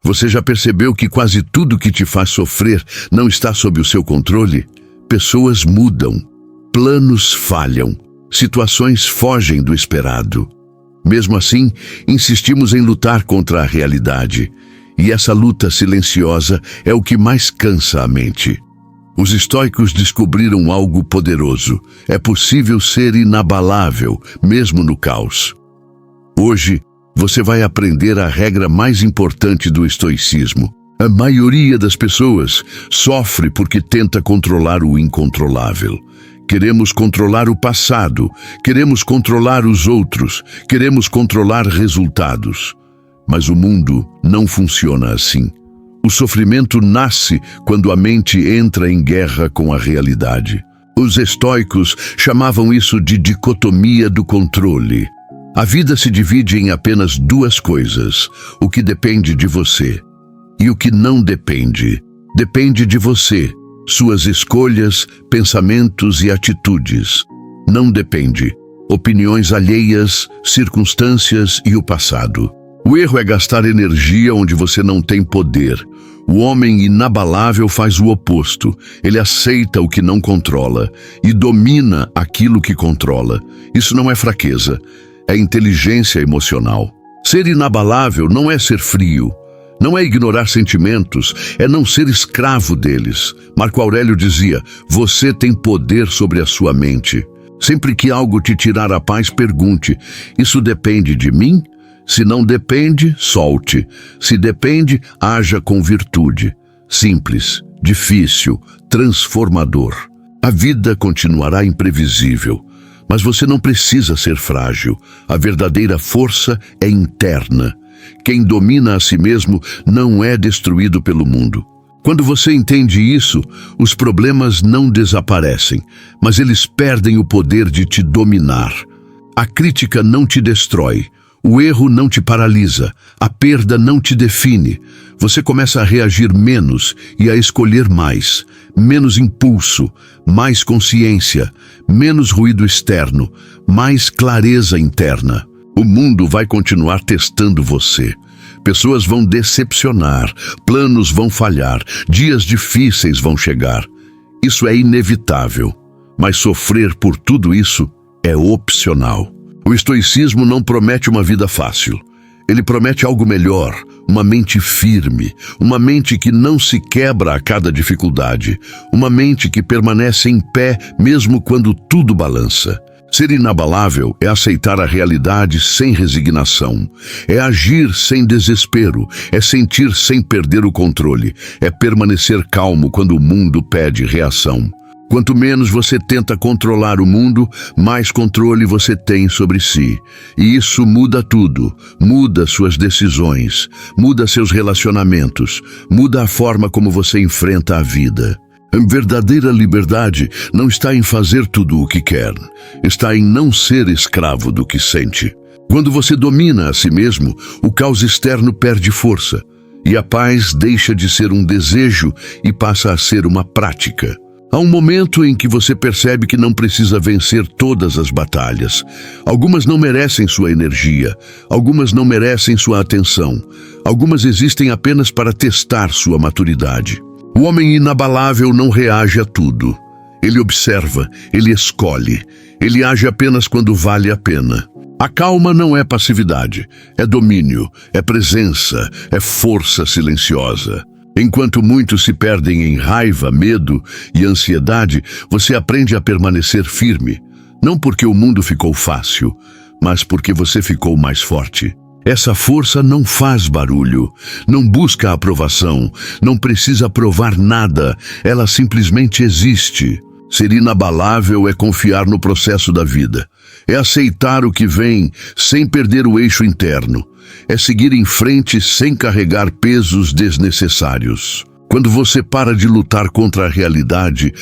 Você já percebeu que quase tudo que te faz sofrer não está sob o seu controle? Pessoas mudam, planos falham, situações fogem do esperado. Mesmo assim, insistimos em lutar contra a realidade. E essa luta silenciosa é o que mais cansa a mente. Os estoicos descobriram algo poderoso. É possível ser inabalável, mesmo no caos. Hoje, você vai aprender a regra mais importante do estoicismo. A maioria das pessoas sofre porque tenta controlar o incontrolável. Queremos controlar o passado, queremos controlar os outros, queremos controlar resultados. Mas o mundo não funciona assim. O sofrimento nasce quando a mente entra em guerra com a realidade. Os estoicos chamavam isso de dicotomia do controle. A vida se divide em apenas duas coisas: o que depende de você e o que não depende. Depende de você, suas escolhas, pensamentos e atitudes. Não depende. Opiniões alheias, circunstâncias e o passado. O erro é gastar energia onde você não tem poder. O homem inabalável faz o oposto. Ele aceita o que não controla e domina aquilo que controla. Isso não é fraqueza, é inteligência emocional. Ser inabalável não é ser frio. Não é ignorar sentimentos, é não ser escravo deles. Marco Aurélio dizia: você tem poder sobre a sua mente. Sempre que algo te tirar a paz, pergunte: isso depende de mim? Se não depende, solte. Se depende, haja com virtude. Simples, difícil, transformador. A vida continuará imprevisível, mas você não precisa ser frágil. A verdadeira força é interna. Quem domina a si mesmo não é destruído pelo mundo. Quando você entende isso, os problemas não desaparecem, mas eles perdem o poder de te dominar. A crítica não te destrói. O erro não te paralisa, a perda não te define. Você começa a reagir menos e a escolher mais. Menos impulso, mais consciência, menos ruído externo, mais clareza interna. O mundo vai continuar testando você. Pessoas vão decepcionar, planos vão falhar, dias difíceis vão chegar. Isso é inevitável, mas sofrer por tudo isso é opcional. O estoicismo não promete uma vida fácil. Ele promete algo melhor, uma mente firme, uma mente que não se quebra a cada dificuldade, uma mente que permanece em pé mesmo quando tudo balança. Ser inabalável é aceitar a realidade sem resignação, é agir sem desespero, é sentir sem perder o controle, é permanecer calmo quando o mundo pede reação. Quanto menos você tenta controlar o mundo, mais controle você tem sobre si. E isso muda tudo, muda suas decisões, muda seus relacionamentos, muda a forma como você enfrenta a vida. A verdadeira liberdade não está em fazer tudo o que quer, está em não ser escravo do que sente. Quando você domina a si mesmo, o caos externo perde força, e a paz deixa de ser um desejo e passa a ser uma prática. Há um momento em que você percebe que não precisa vencer todas as batalhas. Algumas não merecem sua energia, algumas não merecem sua atenção, algumas existem apenas para testar sua maturidade. O homem inabalável não reage a tudo. Ele observa, ele escolhe, ele age apenas quando vale a pena. A calma não é passividade, é domínio, é presença, é força silenciosa. Enquanto muitos se perdem em raiva, medo e ansiedade, você aprende a permanecer firme. Não porque o mundo ficou fácil, mas porque você ficou mais forte. Essa força não faz barulho, não busca aprovação, não precisa provar nada, ela simplesmente existe. Ser inabalável é confiar no processo da vida, é aceitar o que vem sem perder o eixo interno, é seguir em frente sem carregar pesos desnecessários. Quando você para de lutar contra a realidade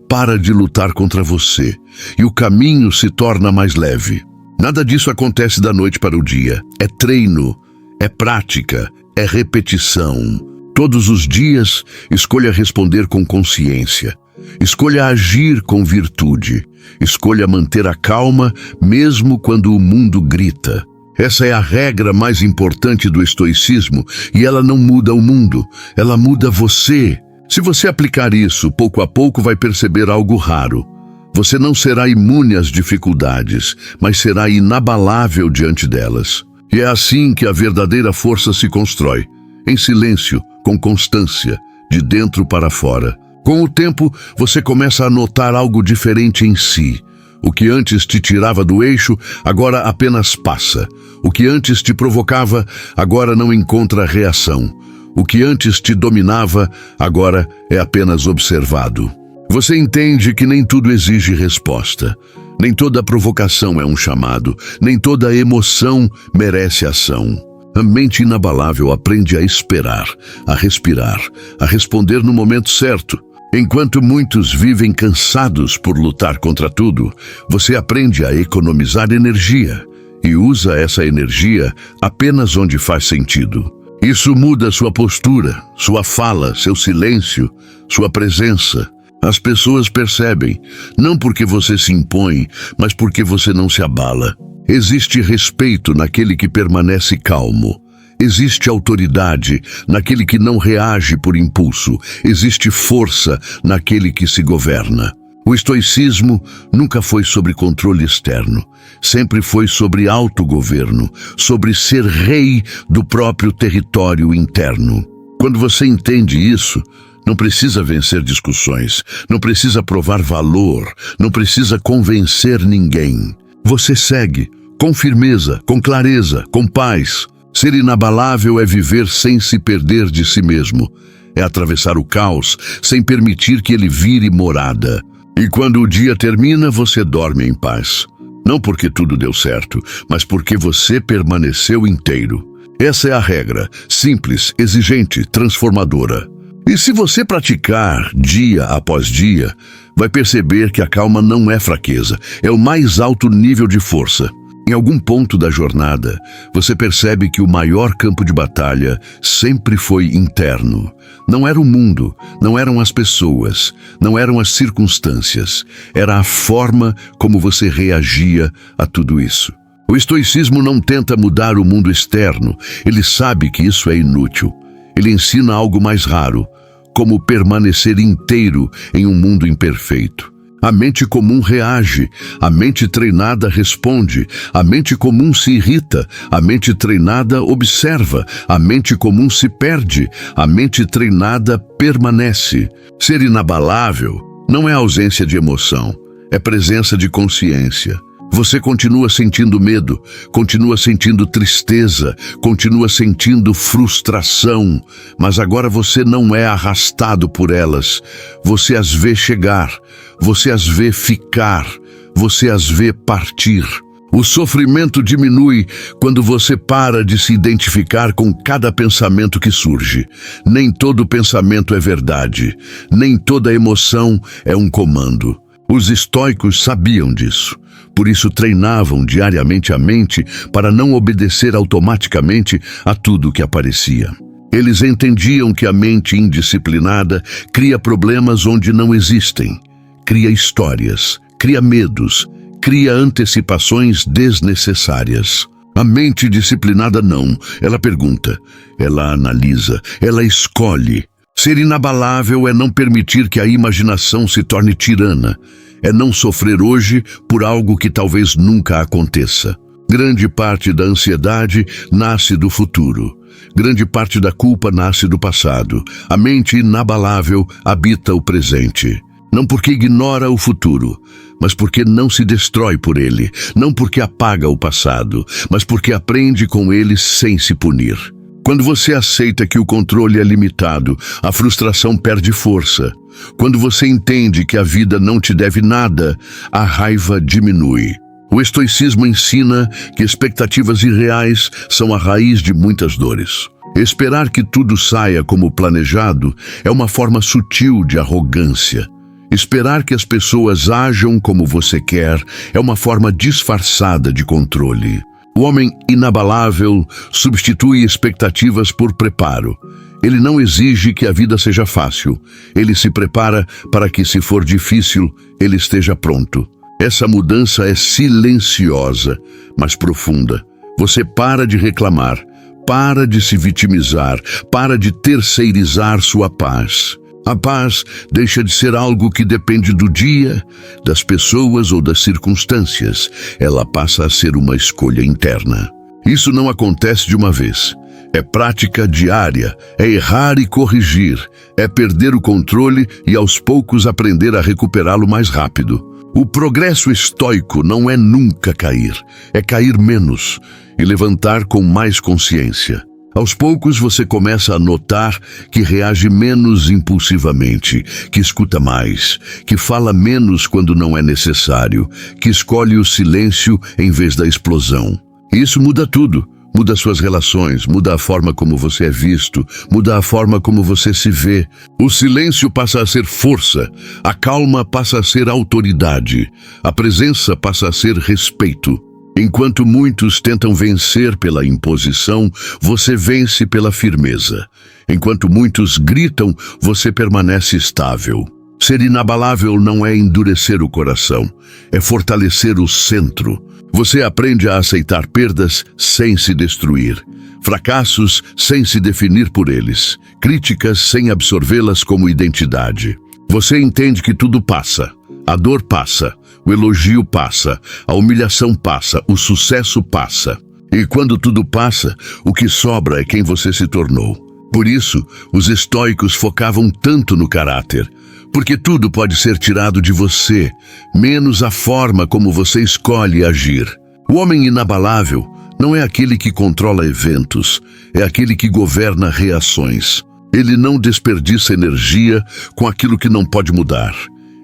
para de lutar contra você, e o caminho se torna mais leve. Nada disso acontece da noite para o dia. É treino, é prática, é repetição. Todos os dias, escolha responder com consciência. Escolha agir com virtude. Escolha manter a calma, mesmo quando o mundo grita. Essa é a regra mais importante do estoicismo e ela não muda o mundo, ela muda você. Se você aplicar isso, pouco a pouco vai perceber algo raro. Você não será imune às dificuldades, mas será inabalável diante delas. E é assim que a verdadeira força se constrói, em silêncio, com constância, de dentro para fora. Com o tempo, você começa a notar algo diferente em si. O que antes te tirava do eixo, agora apenas passa. O que antes te provocava, agora não encontra reação. O que antes te dominava, agora é apenas observado. Você entende que nem tudo exige resposta. Nem toda provocação é um chamado, nem toda emoção merece ação. A mente inabalável aprende a esperar, a respirar, a responder no momento certo. Enquanto muitos vivem cansados por lutar contra tudo, você aprende a economizar energia e usa essa energia apenas onde faz sentido. Isso muda sua postura, sua fala, seu silêncio, sua presença. As pessoas percebem, não porque você se impõe, mas porque você não se abala. Existe respeito naquele que permanece calmo. Existe autoridade naquele que não reage por impulso. Existe força naquele que se governa. O estoicismo nunca foi sobre controle externo. Sempre foi sobre autogoverno, sobre ser rei do próprio território interno. Quando você entende isso, não precisa vencer discussões, não precisa provar valor, não precisa convencer ninguém. Você segue com firmeza, com clareza, com paz. Ser inabalável é viver sem se perder de si mesmo. É atravessar o caos sem permitir que ele vire morada. E quando o dia termina, você dorme em paz. Não porque tudo deu certo, mas porque você permaneceu inteiro. Essa é a regra, simples, exigente, transformadora. E se você praticar dia após dia, vai perceber que a calma não é fraqueza, é o mais alto nível de força. Em algum ponto da jornada, você percebe que o maior campo de batalha sempre foi interno. Não era o mundo, não eram as pessoas, não eram as circunstâncias. Era a forma como você reagia a tudo isso. O estoicismo não tenta mudar o mundo externo, ele sabe que isso é inútil. Ele ensina algo mais raro, como permanecer inteiro em um mundo imperfeito. A mente comum reage, a mente treinada responde, a mente comum se irrita, a mente treinada observa, a mente comum se perde, a mente treinada permanece. Ser inabalável não é ausência de emoção, é presença de consciência. Você continua sentindo medo, continua sentindo tristeza, continua sentindo frustração, mas agora você não é arrastado por elas. Você as vê chegar, você as vê ficar, você as vê partir. O sofrimento diminui quando você para de se identificar com cada pensamento que surge. Nem todo pensamento é verdade, nem toda emoção é um comando. Os estoicos sabiam disso. Por isso treinavam diariamente a mente para não obedecer automaticamente a tudo que aparecia. Eles entendiam que a mente indisciplinada cria problemas onde não existem, cria histórias, cria medos, cria antecipações desnecessárias. A mente disciplinada não, ela pergunta, ela analisa, ela escolhe. Ser inabalável é não permitir que a imaginação se torne tirana. É não sofrer hoje por algo que talvez nunca aconteça. Grande parte da ansiedade nasce do futuro. Grande parte da culpa nasce do passado. A mente inabalável habita o presente. Não porque ignora o futuro, mas porque não se destrói por ele. Não porque apaga o passado, mas porque aprende com ele sem se punir. Quando você aceita que o controle é limitado, a frustração perde força. Quando você entende que a vida não te deve nada, a raiva diminui. O estoicismo ensina que expectativas irreais são a raiz de muitas dores. Esperar que tudo saia como planejado é uma forma sutil de arrogância. Esperar que as pessoas ajam como você quer é uma forma disfarçada de controle. O homem inabalável substitui expectativas por preparo. Ele não exige que a vida seja fácil. Ele se prepara para que, se for difícil, ele esteja pronto. Essa mudança é silenciosa, mas profunda. Você para de reclamar, para de se vitimizar, para de terceirizar sua paz. A paz deixa de ser algo que depende do dia, das pessoas ou das circunstâncias. Ela passa a ser uma escolha interna. Isso não acontece de uma vez. É prática diária, é errar e corrigir, é perder o controle e aos poucos aprender a recuperá-lo mais rápido. O progresso estoico não é nunca cair, é cair menos e levantar com mais consciência. Aos poucos você começa a notar que reage menos impulsivamente, que escuta mais, que fala menos quando não é necessário, que escolhe o silêncio em vez da explosão. Isso muda tudo. Muda suas relações, muda a forma como você é visto, muda a forma como você se vê. O silêncio passa a ser força, a calma passa a ser autoridade, a presença passa a ser respeito. Enquanto muitos tentam vencer pela imposição, você vence pela firmeza. Enquanto muitos gritam, você permanece estável. Ser inabalável não é endurecer o coração, é fortalecer o centro. Você aprende a aceitar perdas sem se destruir, fracassos sem se definir por eles, críticas sem absorvê-las como identidade. Você entende que tudo passa, a dor passa, o elogio passa, a humilhação passa, o sucesso passa. E quando tudo passa, o que sobra é quem você se tornou. Por isso, os estoicos focavam tanto no caráter, porque tudo pode ser tirado de você, menos a forma como você escolhe agir. O homem inabalável não é aquele que controla eventos, é aquele que governa reações. Ele não desperdiça energia com aquilo que não pode mudar.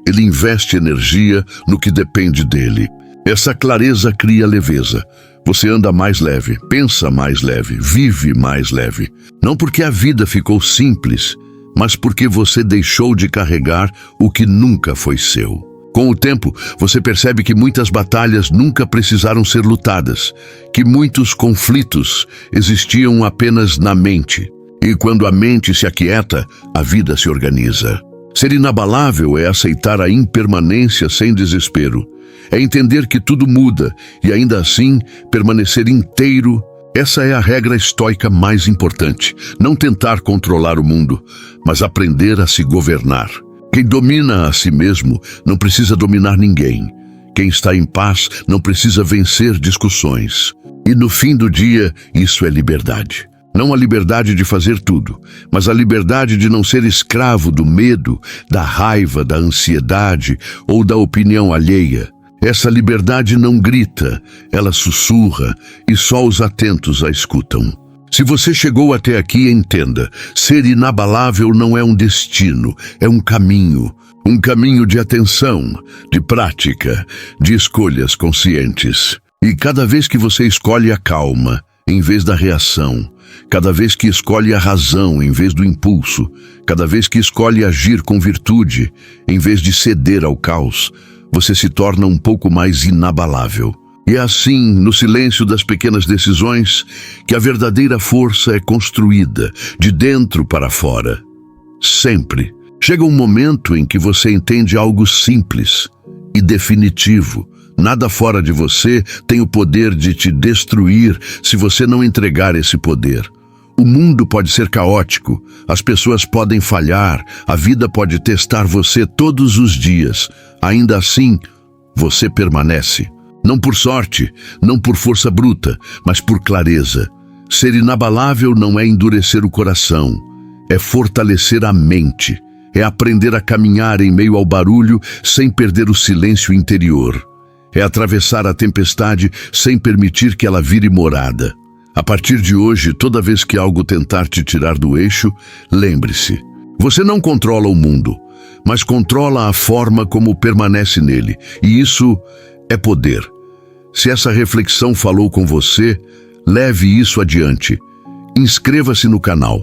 Ele investe energia no que depende dele. Essa clareza cria leveza. Você anda mais leve, pensa mais leve, vive mais leve. Não porque a vida ficou simples, mas porque você deixou de carregar o que nunca foi seu. Com o tempo, você percebe que muitas batalhas nunca precisaram ser lutadas, que muitos conflitos existiam apenas na mente. E quando a mente se aquieta, a vida se organiza. Ser inabalável é aceitar a impermanência sem desespero. É entender que tudo muda e ainda assim permanecer inteiro. Essa é a regra estoica mais importante. Não tentar controlar o mundo, mas aprender a se governar. Quem domina a si mesmo não precisa dominar ninguém. Quem está em paz não precisa vencer discussões. E no fim do dia, isso é liberdade. Não a liberdade de fazer tudo, mas a liberdade de não ser escravo do medo, da raiva, da ansiedade ou da opinião alheia. Essa liberdade não grita, ela sussurra e só os atentos a escutam. Se você chegou até aqui, entenda, ser inabalável não é um destino, é um caminho de atenção, de prática, de escolhas conscientes. E cada vez que você escolhe a calma, em vez da reação, cada vez que escolhe a razão em vez do impulso, cada vez que escolhe agir com virtude, em vez de ceder ao caos, você se torna um pouco mais inabalável. E é assim, no silêncio das pequenas decisões, que a verdadeira força é construída, de dentro para fora. Sempre. Chega um momento em que você entende algo simples e definitivo. Nada fora de você tem o poder de te destruir se você não entregar esse poder. O mundo pode ser caótico, as pessoas podem falhar, a vida pode testar você todos os dias. Ainda assim, você permanece. Não por sorte, não por força bruta, mas por clareza. Ser inabalável não é endurecer o coração, é fortalecer a mente, é aprender a caminhar em meio ao barulho sem perder o silêncio interior. É atravessar a tempestade sem permitir que ela vire morada. A partir de hoje, toda vez que algo tentar te tirar do eixo, lembre-se, você não controla o mundo, mas controla a forma como permanece nele, e isso é poder. Se essa reflexão falou com você, leve isso adiante. Inscreva-se no canal.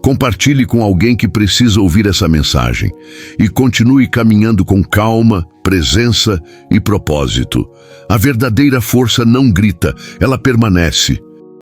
Compartilhe com alguém que precisa ouvir essa mensagem. E continue caminhando com calma, presença e propósito. A verdadeira força não grita, ela permanece.